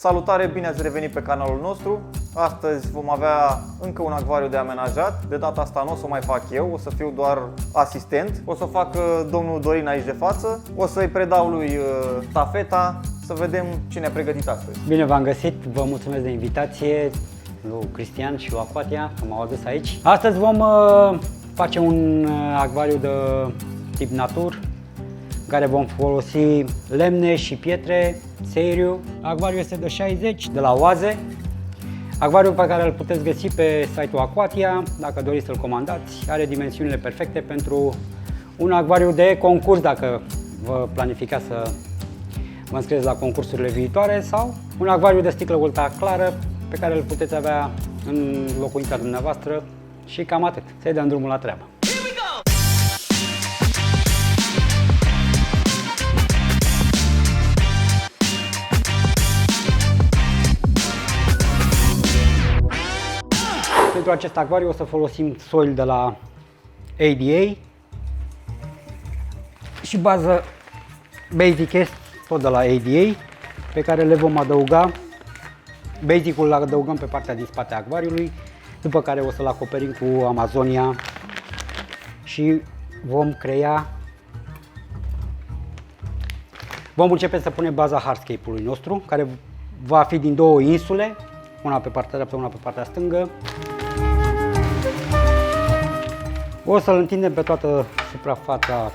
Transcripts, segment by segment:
Salutare, bine ați revenit pe canalul nostru. Astăzi vom avea încă un acvariu de amenajat. De data asta nu o să o mai fac eu, o să fiu doar asistent. O să o fac domnul Dorin aici de față. O să-i predau lui stafeta să vedem ce ne-a pregătit astăzi. Bine v-am găsit, vă mulțumesc de invitație lui Cristian și lui Aquatia că m-au adus aici. Astăzi vom face un acvariu de tip natur, în care vom folosi lemne și pietre, seriu. Acvariul este de 60 de la Oaze. Acvariul pe care îl puteți găsi pe site-ul Aquatia, dacă doriți să-l comandați. Are dimensiunile perfecte pentru un acvariu de concurs, dacă vă planificați să vă înscrieți la concursurile viitoare, sau un acvariu de sticlă ultra clară pe care îl puteți avea în locuința dumneavoastră și cam atât. Să-i dăm drumul la treabă. Pentru acest acvariu o să folosim soil de la ADA și bază Basic S, tot de la ADA, pe care le vom adăuga. Basic-ul îl adăugăm pe partea din spate a acvariului, după care o să-l acoperim cu Amazonia și vom începe să punem baza hardscape-ului nostru, care va fi din două insule, una pe partea dreaptă, una pe partea stângă. O să-l întindem pe toată suprafața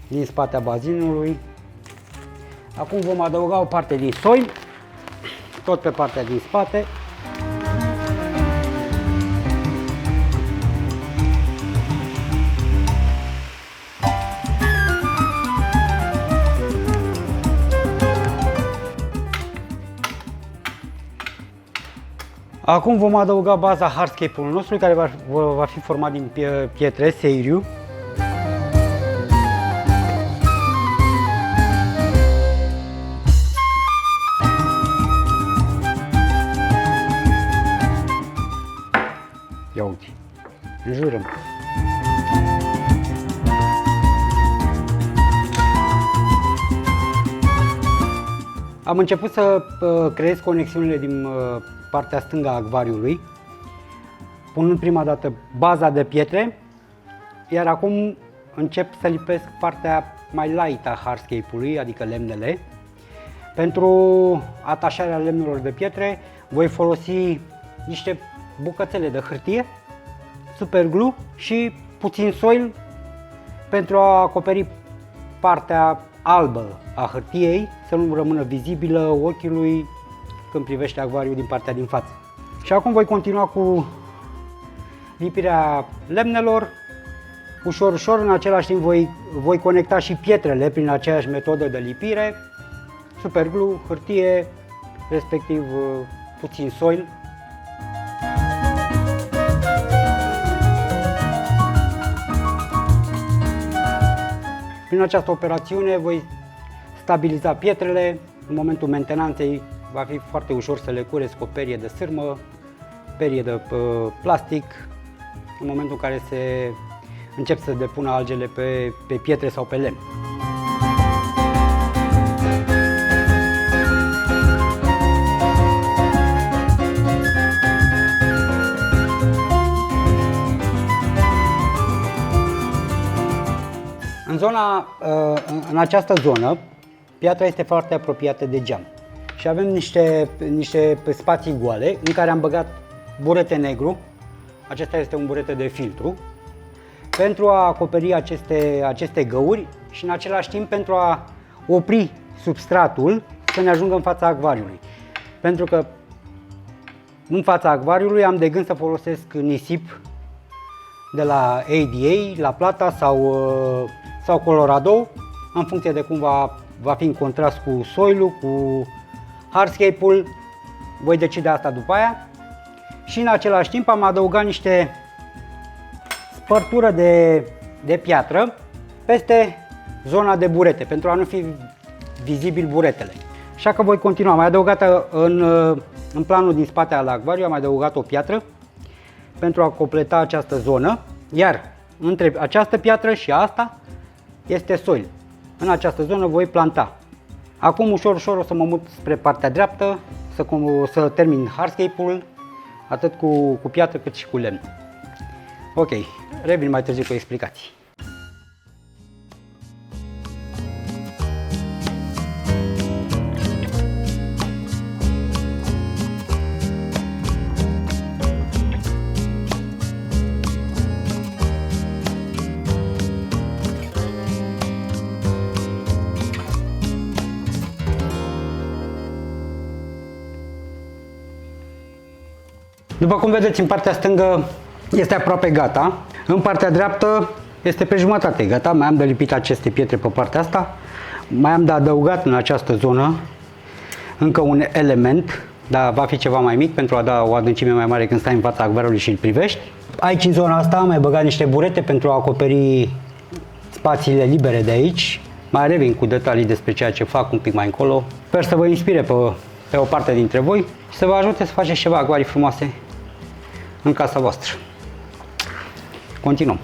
din spatea bazinului. Acum vom adăuga o parte din soil, tot pe partea din spate. Acum vom adăuga baza hardscape-ului nostru, care va fi format din pietre seriu. Ia uite, înjurăm. Am început să creez conexiunile din partea stângă a acvariului, punând prima dată baza de pietre, iar acum încep să lipesc partea mai light a hardscape-ului, adică lemnele. Pentru atașarea lemnelor de pietre voi folosi niște bucățele de hârtie, super glue și puțin soil pentru a acoperi partea albă a hârtiei, să nu rămână vizibilă ochiului când privește acvariul din partea din față. Și acum voi continua cu lipirea lemnelor, ușor, ușor. În același timp voi conecta și pietrele prin aceeași metodă de lipire, super glue, hârtie, respectiv puțin soil. Prin această operațiune voi stabiliza pietrele. În momentul mentenanței va fi foarte ușor să le cureți cu o perie de sârmă, perie de plastic, în momentul în care se încep să depună algele pe pietre sau pe lemn. În această zonă, piatra este foarte apropiată de geam și avem niște spații goale în care am băgat burete negru. Acesta este un burete de filtru pentru a acoperi aceste găuri și în același timp pentru a opri substratul să ne ajungă în fața acvariului. Pentru că în fața acvariului am de gând să folosesc nisip de la ADA, La Plata sau Colorado, în funcție de cum va fi în contrast cu soilul, cu hardscape-ul. Voi decide asta după aia. Și în același timp am adăugat niște spărtură de piatră peste zona de burete, pentru a nu fi vizibil buretele. Așa că voi continua. Am mai adăugat în planul din spate al acvariului, am mai adăugat o piatră pentru a completa această zonă, iar între această piatră și asta este soil. În această zonă voi planta Acum ușor, ușor o să mă mut spre partea dreaptă, să termin hardscape-ul, atât cu piatră cât și cu lemn. Ok, revin mai târziu cu explicații. După cum vedeți, în partea stângă este aproape gata. În partea dreaptă este pe jumătate gata. Mai am de lipit aceste pietre pe partea asta. Mai am de adăugat în această zonă încă un element, dar va fi ceva mai mic pentru a da o adâncime mai mare când stai în fața acvarului și îl privești. Aici, în zona asta, am mai băgat niște burete pentru a acoperi spațiile libere de aici. Mai revin cu detalii despre ceea ce fac un pic mai încolo. Sper să vă inspire pe o parte dintre voi și să vă ajute să faceți ceva acvarii frumoase în casa voastră. Continuăm.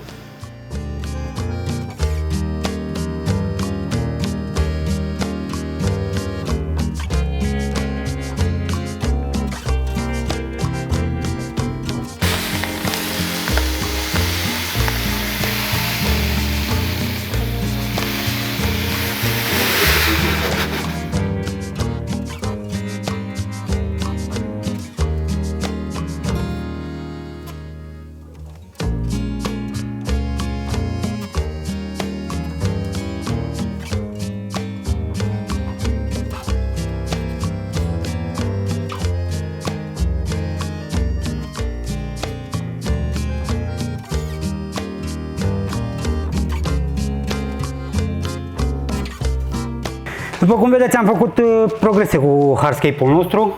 După cum vedeți, am făcut progrese cu hardscape-ul nostru.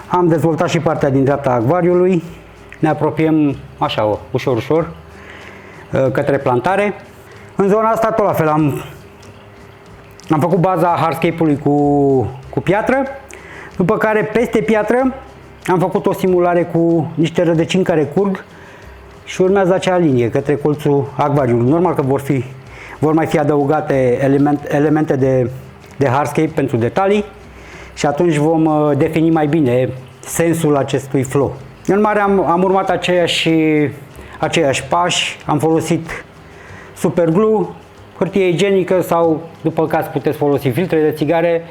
Am dezvoltat și partea din dreapta acvariului. Ne apropiem așa, ușor, ușor, către plantare. În zona asta tot la fel am făcut baza hardscape-ului cu piatră, după care peste piatră am făcut o simulare cu niște rădăcini care curg și urmează acea linie către colțul acvariului. Normal că vor mai fi adăugate elemente de hardscape pentru detalii și atunci vom defini mai bine sensul acestui flow. În mare am urmat aceiași pași, am folosit superglue, hârtie igienică sau, după caz, puteți folosi filtre de țigare,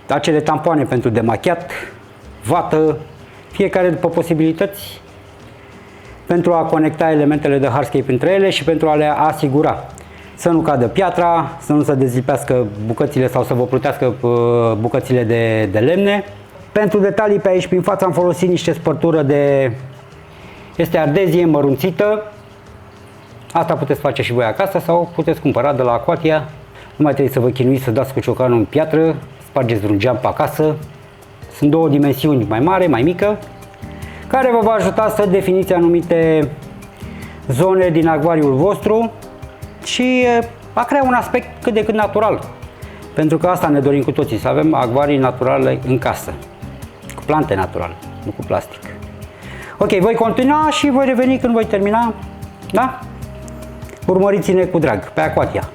acele tampoane pentru demachiat, vată, fiecare după posibilități, pentru a conecta elementele de hardscape între ele și pentru a le asigura să nu cadă piatra, să nu se dezlipească bucățile sau să vă plutească bucățile de lemne. Pentru detalii pe aici, prin față, am folosit niște spărtură este ardezie mărunțită. Asta puteți face și voi acasă sau puteți cumpăra de la Aquatia. Nu mai trebuie să vă chinuiți să dați cu ciocanul în piatră, spargeți vreun geam pe acasă. Sunt două dimensiuni, mai mare, mai mică, care vă va ajuta să definiți anumite zone din acvariul vostru și a crea un aspect cât de cât natural. Pentru că asta ne dorim cu toții, să avem acvarii naturale în casă, cu plante naturale, nu cu plastic. Ok, voi continua și voi reveni când voi termina, da? Urmăriți-ne cu drag pe Aquatia.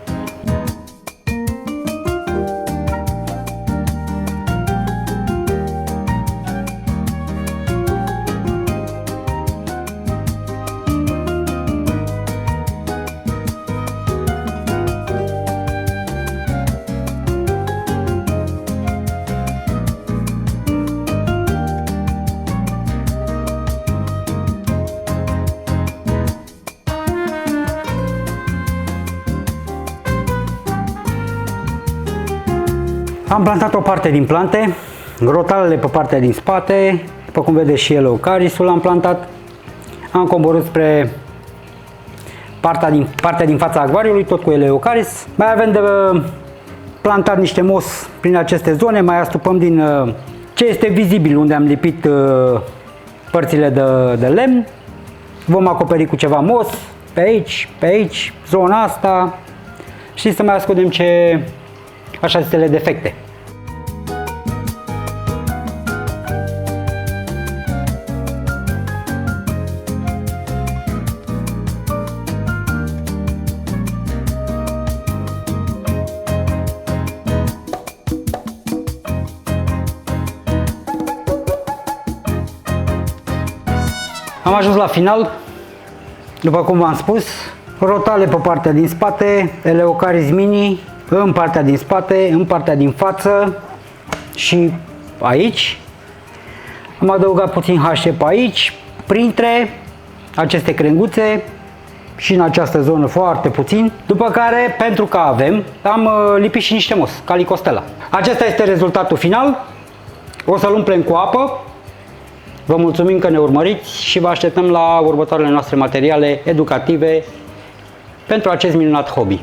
Am plantat o parte din plante, grotalele pe partea din spate, după cum vedeți și Eleocarisul am plantat. Am coborât spre partea din fața acvariului, tot cu Eleocaris. Mai avem de plantat niște mos prin aceste zone, mai astupăm din ce este vizibil unde am lipit părțile de lemn. Vom acoperi cu ceva mos pe aici, zona asta și să mai ascundem așa zisele defecte. Am ajuns la final, după cum v-am spus, rotale pe partea din spate, Eleocaris Mini în partea din spate, în partea din față și aici. Am adăugat puțin HC pe aici, printre aceste crenguțe și în această zonă foarte puțin. După care, pentru că avem, am lipit și niște mos, Calicostela. Acesta este rezultatul final. O să-l umplem cu apă. Vă mulțumim că ne urmăriți și vă așteptăm la următoarele noastre materiale educative pentru acest minunat hobby.